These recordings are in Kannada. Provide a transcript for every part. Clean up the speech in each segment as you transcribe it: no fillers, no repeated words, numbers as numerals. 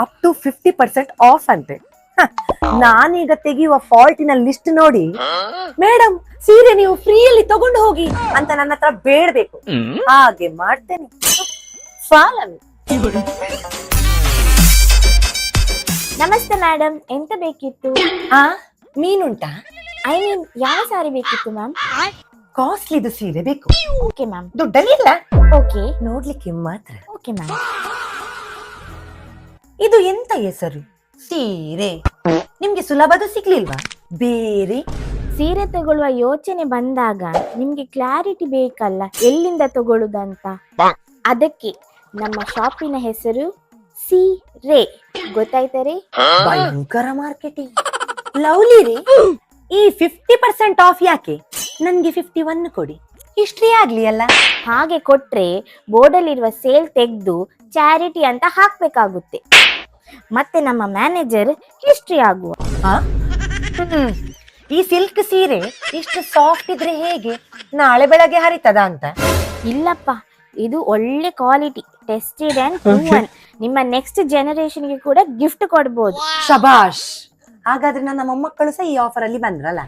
ಅಪ್ ಟು 50% ಆಫ್ ಅಂತೆ. ನಾನೀಗ ತೆಗೆಯುವ ಫಾಲ್ಟಿನ ಲಿಸ್ಟ್ ನೋಡಿ ಮೇಡಮ್ ಸೀರೆ ನೀವು ಫ್ರೀಯಲ್ಲಿ ತಗೊಂಡು ಹೋಗಿ ಅಂತ ನನ್ನ ಹತ್ರ ಬೇಡ್ಬೇಕು. ಹಾಗೆ ಮಾಡ್ತೇನೆ. ಫಾಲೋ. ನಮಸ್ತೆ ಮೇಡಮ್, ಎಂತ ಬೇಕಿತ್ತು? ಮೀನುಂಟಾ? ಐ ಮೀನ್ ಯಾವ ಸಾರಿ ಬೇಕಿತ್ತು ಮ್ಯಾಮ್? ಕಾಸ್ಟ್ಲಿದು ಸೀರೆ ಬೇಕು. Okay ma'am. ದುಡ್ಡಲ್ಲಿಲ್ಲ, ಓಕೆ ನೋಡ್ಲಿಕ್ಕೆ ಮಾತ್ರ. Okay ma'am. ಇದು ಎಂತ ಹೆಸರು? ಸೀರೆ. ನಿಮ್ಗೆ ಸುಲಭದ ಸಿಗ್ಲಿಲ್ವಾ? ಬೇರೆ ಸೀರೆ ತಗೊಳ್ಳುವ ಯೋಚನೆ ಬಂದಾಗ ನಿಮ್ಗೆ ಕ್ಲಾರಿಟಿ ಬೇಕಲ್ಲ ಎಲ್ಲಿಂದ ತಗೊಳ್ಳುದಂತ. ಅದಕ್ಕೆ ನಮ್ಮ ಶಾಪಿನ ಹೆಸರು ಸೀರೆ, ಗೊತ್ತಾಯ್ತರೆ? ಭಯಂಕರ ಮಾರ್ಕೆಟಿಂಗ್. ಲವ್ಲಿ ರೀ, ಈ 50% ಆಫ್ ಯಾಕೆ? ನನ್ಗೆ 51 ಕೊಡಿ, ಹಿಸ್ಟ್ರಿ ಆಗ್ಲಿ ಅಲ್ಲ. ಹಾಗೆ ಕೊಟ್ರೆ ಬೋರ್ಡಲ್ಲಿರುವ ಸೇಲ್ ತೆಗೆದು ಚಾರಿಟಿ ಅಂತ ಹಾಕ್ಬೇಕಾಗುತ್ತೆ. ಮತ್ತೆ ನಮ್ಮ ಮ್ಯಾನೇಜರ್ ಹಿಸ್ಟ್ರಿ ಆಗುವ. ಈ ಸಿಲ್ಕ್ ಸೀರೆ ಇಷ್ಟು ಸಾಫ್ಟ್ ಇದ್ರೆ ಹೇಗೆ ನಾಳೆ ಬೆಳಗ್ಗೆ ಹರಿತದ ಅಂತ? ಇಲ್ಲಪ್ಪ, ಇದು ಒಳ್ಳೆ ಕ್ವಾಲಿಟಿ, ಟೆಸ್ಟೆಡ್ ಅಂಡ್ ಪ್ರೂವನ್. ನಿಮ್ಮ ನೆಕ್ಸ್ಟ್ ಜನರೇಷನ್ಗೆ ಕೂಡ ಗಿಫ್ಟ್ ಕೊಡ್ಬೋದು. ಶಬಾಷ್. ಹಾಗಾದ್ರೆ ನನ್ನ ಮೊಮ್ಮಕ್ಕಳು ಸಹ ಈ ಆಫರ್ ಅಲ್ಲಿ ಬಂದ್ರಲ್ಲ.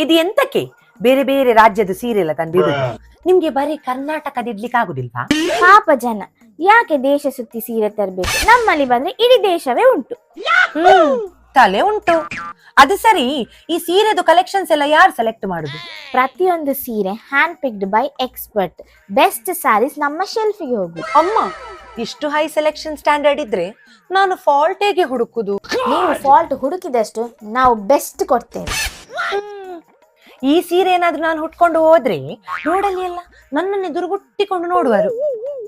ಇದು ಎಂತಕ್ಕೆ ಬೇರೆ ಬೇರೆ ರಾಜ್ಯದ ಸೀರೆ ಎಲ್ಲ ತಂದಿಡುದು? ನಿಮ್ಗೆ ಬರೀ ಕರ್ನಾಟಕದ ಇಡ್ಲಿಕ್ಕೆ ಆಗುದಿಲ್ವಾ? ಪಾಪ ಜನ ಯಾಕೆ ದೇಶ ಸುತ್ತಿ ಸೀರೆ ತರಬೇಕು? ನಮ್ಮಲ್ಲಿ ಬಂದ್ರೆ ಇಡೀ ದೇಶವೇ ಉಂಟು. ತಲೆ ಉಂಟು. ಅದು ಸರಿ, ಈ ಸೀರೆದು ಕಲೆಕ್ಷನ್ಸ್ ಎಲ್ಲ ಯಾರು ಸೆಲೆಕ್ಟ್ ಮಾಡುದು? ಪ್ರತಿಯೊಂದು ಸೀರೆ hand picked by expert. Best saris ನಮ್ಮ ಶೆಲ್ಫಿಗೆ ಹೋಗುದು. ಅಮ್ಮ, ಇಷ್ಟು ಹೈ ಸೆಲೆಕ್ಷನ್ ಸ್ಟ್ಯಾಂಡರ್ಡ್ ಇದ್ರೆ ನಾನು ಫಾಲ್ಟ್ ಹೇಗೆ ಹುಡುಕುದು? ನೀವು ಫಾಲ್ಟ್ ಹುಡುಕಿದಷ್ಟು ನಾವು ಬೆಸ್ಟ್ ಕೊಡ್ತೇವೆ. ಈ ಸೀರೆ ಏನಾದ್ರೂ ನಾನು ಹುಟ್ಕೊಂಡು ಹೋದ್ರೆ ರೋಡಲ್ಲಿ ಎಲ್ಲ ನನ್ನನ್ನೇ ದುರ್ಗುಟ್ಟಿಕೊಂಡು ನೋಡುವರು.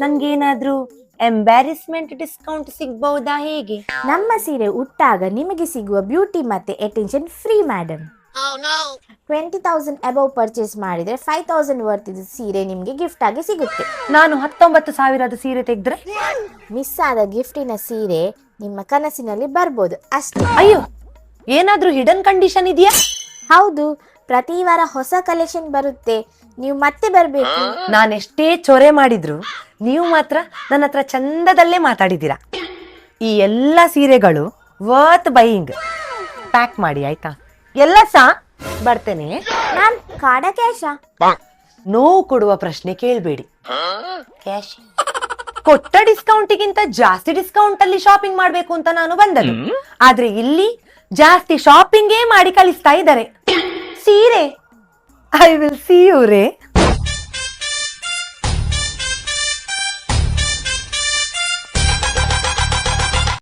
ನನ್ಗೇನಾದ್ರೂ ಎಂಬ್ಯಾರಿಸ್ಮೆಂಟ್ ಡಿಸ್ಕೌಂಟ್ ಸಿಗ್ಬಹುದಾ ಹೇಗೆ? ನಮ್ಮ ಸೀರೆ ಉಟ್ಟಾಗ ನಿಮಗೆ ಸಿಗುವ ಬ್ಯೂಟಿ ಮತ್ತೆ attention free madam. 20,000 above purchase ಮಾಡಿದ್ರೆ 5,000 ವರ್ತ್ ಸೀರೆ ನಿಮ್ಗೆ ಗಿಫ್ಟ್ ಆಗಿ ಸಿಗುತ್ತೆ. ನಾನು 19,000 ಸೀರೆ ತೆಗೆದ್ರೆ ಮಿಸ್ ಆದ ಗಿಫ್ಟಿನ ಸೀರೆ ನಿಮ್ಮ ಕನಸಿನಲ್ಲಿ ಬರ್ಬೋದು ಅಷ್ಟೇ. ಅಯ್ಯೋ, ಏನಾದ್ರೂ ಹಿಡನ್ ಕಂಡೀಷನ್ ಇದೆಯಾ? ಹೌದು, ಪ್ರತಿ ವಾರ ಹೊಸ ಕಲೆಕ್ಷನ್ ಬರುತ್ತೆ, ನೀವು ಮತ್ತೆ ಬರ್ಬೇಕು. ನಾನೆಷ್ಟೇ ಚೊರೆ ಮಾಡಿದ್ರು ನೀವು ಮಾತ್ರ ನನ್ನ ಹತ್ರ ಚಂದದಲ್ಲೇ ಮಾತಾಡಿದ್ದೀರಾ. ಈ ಎಲ್ಲ ಸೀರೆಗಳು ವರ್ತ್ ಬೈಯಿಂಗ್. ಪ್ಯಾಕ್ ಮಾಡಿ ಆಯ್ತಾ? ಎಲ್ಲ ಸಹ ಬರ್ತೇನೆ. ಮ್ಯಾಮ್, ಕಾಡ ಕ್ಯಾಶಾ? ನೋವು ಕೊಡುವ ಪ್ರಶ್ನೆ ಕೇಳಬೇಡಿ. ಕ್ಯಾಶ್ ಕೊಟ್ಟ ಡಿಸ್ಕೌಂಟಿಗಿಂತ ಜಾಸ್ತಿ ಡಿಸ್ಕೌಂಟ್ ಅಲ್ಲಿ ಶಾಪಿಂಗ್ ಮಾಡ್ಬೇಕು ಅಂತ ನಾನು ಬಂದದ್ದು. ಆದ್ರೆ ಇಲ್ಲಿ ಜಾಸ್ತಿ ಶಾಪಿಂಗೇ ಮಾಡಿ ಕಳಿಸ್ತಾ ಇದ್ದಾರೆ. ಸೀರೆ ಐ ವಿಲ್ ಸಿ ಯು ರೇ.